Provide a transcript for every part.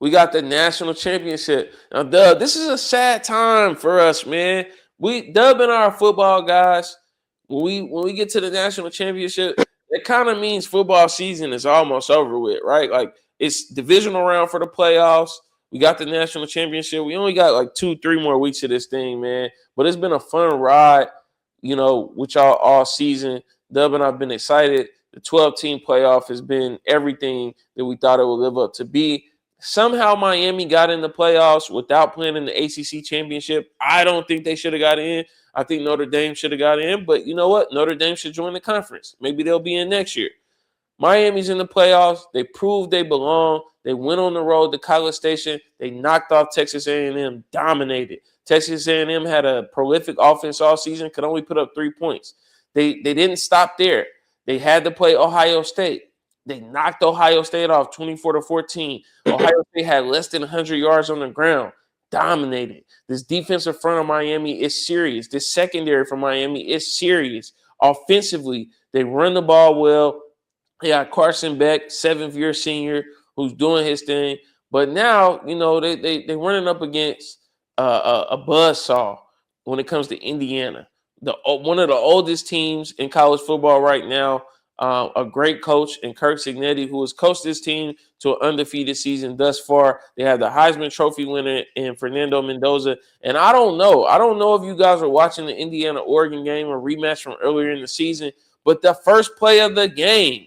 We got the national championship. Now, Dub, this is a sad time for us, man. We Dub and our football guys. When we get to the national championship, it kind of means football season is almost over with, right? Like it's divisional round for the playoffs. We got the national championship. We only got like 2, 3 more weeks of this thing, man. But it's been a fun ride, with y'all all season. Dub and I've been excited. The 12-team playoff has been everything that we thought it would live up to be. Somehow Miami got in the playoffs without playing in the ACC championship. I don't think they should have got in. I think Notre Dame should have got in, but you know what? Notre Dame should join the conference. Maybe they'll be in next year. Miami's in the playoffs. They proved they belong. They went on the road to College Station. They knocked off Texas A&M, dominated. Texas A&M had a prolific offense all season, could only put up 3 points. They didn't stop there. They had to play Ohio State. They knocked Ohio State off 24-14. Ohio State had less than 100 yards on the ground. Dominated. This defensive front of Miami is serious. This secondary for Miami is serious. Offensively, they run the ball well. They got Carson Beck, 7th-year senior, who's doing his thing. But now, they're running up against a buzzsaw when it comes to Indiana. One of the oldest teams in college football right now. A great coach in Kirk Cignetti, who has coached this team to an undefeated season thus far. They have the Heisman Trophy winner in Fernando Mendoza. And I don't know if you guys are watching the Indiana-Oregon game or rematch from earlier in the season, but the first play of the game,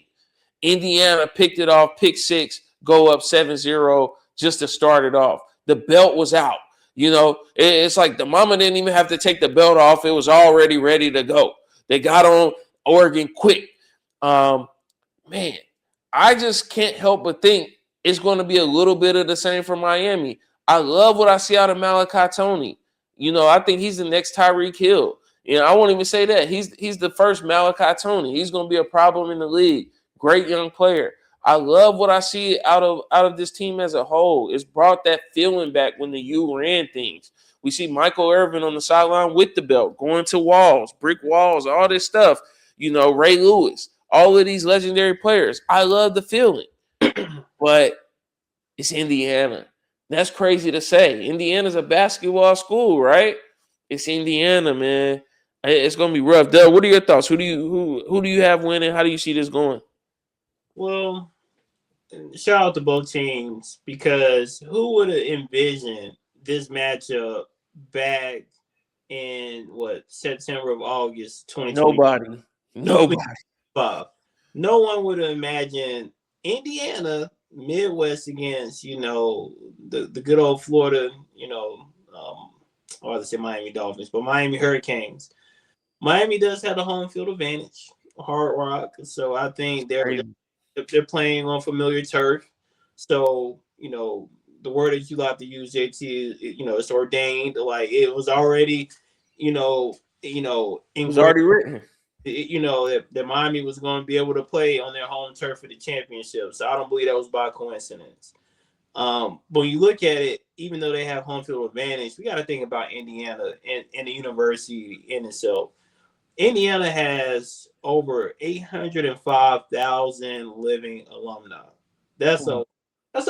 Indiana picked it off, pick six, go up 7-0 just to start it off. The belt was out. It's like the mama didn't even have to take the belt off. It was already ready to go. They got on Oregon quick. Man, I just can't help but think it's going to be a little bit of the same for Miami. I love what I see out of Malachi Tony. I think he's the next Tyreek Hill. I won't even say that. He's the first Malachi Tony. He's going to be a problem in the league. Great young player. I love what I see out of this team as a whole. It's brought that feeling back when the U ran things. We see Michael Irvin on the sideline with the belt, going to walls, brick walls, all this stuff. Ray Lewis. All of these legendary players. I love the feeling. But it's Indiana. That's crazy to say. Indiana's a basketball school, right? It's Indiana, man. It's gonna be rough. Doug, what are your thoughts? Who do you have winning? How do you see this going? Well, shout out to both teams because who would have envisioned this matchup back in September of August 2020? Nobody. No one would have imagined Indiana Midwest against the good old Florida or let's say Miami Dolphins, but Miami Hurricanes. Miami does have a home field advantage, Hard Rock, so I think they're playing on familiar turf. So the word that you like to use, JT, is it's ordained. Like it was already it was already written. That Miami was going to be able to play on their home turf for the championship. So I don't believe that was by coincidence. But when you look at it, even though they have home field advantage, we got to think about Indiana and the university in itself. Indiana has over 805,000 living alumni. That's a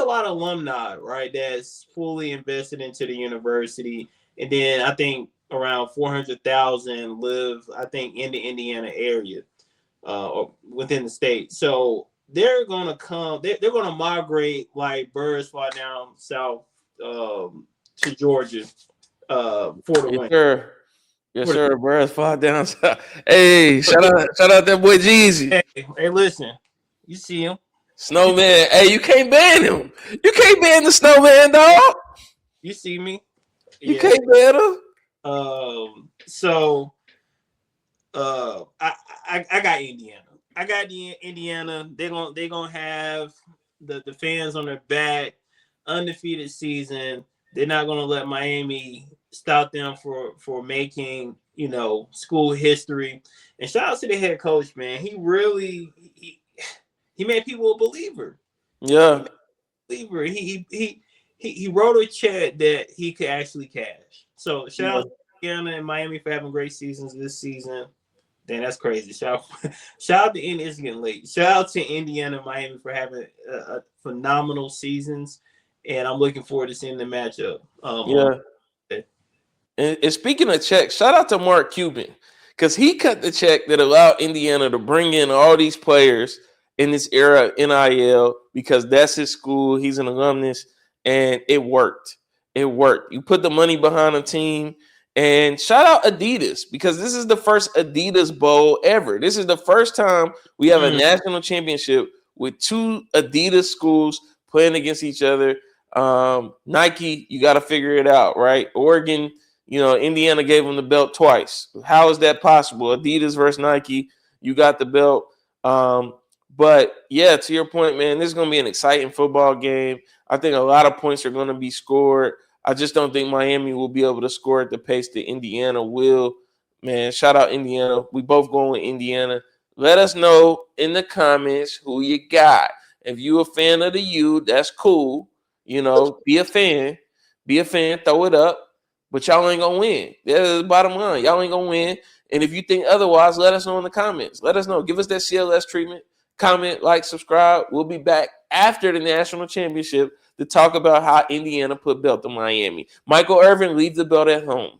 lot of alumni, right? That's fully invested into the university. And then I think around 400,000 live, I think, in the Indiana area, or within the state. So they're gonna come. They're gonna migrate like birds fly down south to Georgia for the win. Sure. Yes, sir. Birds fly down south. Hey, shout out that boy Jeezy. Hey, listen, you see him, Snowman. Hey, you can't ban him. You can't ban the Snowman, dog. You see me. You can't ban him. So I got Indiana. I got the Indiana. They're gonna have the fans on their back. Undefeated season. They're not gonna let Miami stop them for making school history. And shout out to the head coach, man. He really he made people a believer. Yeah, believer. He wrote a check that he could actually cash. So shout out to Indiana and Miami for having great seasons this season. Damn, that's crazy. Shout out to Indiana. It's getting late. Shout out to Indiana and Miami for having phenomenal seasons. and I'm looking forward to seeing the matchup. Yeah. And speaking of checks, shout out to Mark Cuban because he cut the check that allowed Indiana to bring in all these players in this era of NIL because that's his school. He's an alumnus, and it worked. It worked. You put the money behind a team, and shout out Adidas because this is the first Adidas Bowl ever. This is the first time we have a national championship with two Adidas schools playing against each other. Nike, you got to figure it out, right? Oregon. Indiana gave them the belt twice. How is that possible? Adidas versus Nike, you got the belt. But yeah, to your point, man, this is going to be an exciting football game. I think a lot of points are going to be scored. I just don't think Miami will be able to score at the pace that Indiana will. Man, shout out Indiana. We both going with Indiana. Let us know in the comments who you got. If you a fan of the U, that's cool. Be a fan. Be a fan. Throw it up. But y'all ain't gonna win. That's the bottom line. Y'all ain't gonna win. And if you think otherwise, let us know in the comments. Let us know. Give us that CLS treatment. Comment, like, subscribe. We'll be back after the national championship to talk about how Indiana put belt to Miami. Michael Irvin leaves the belt at home.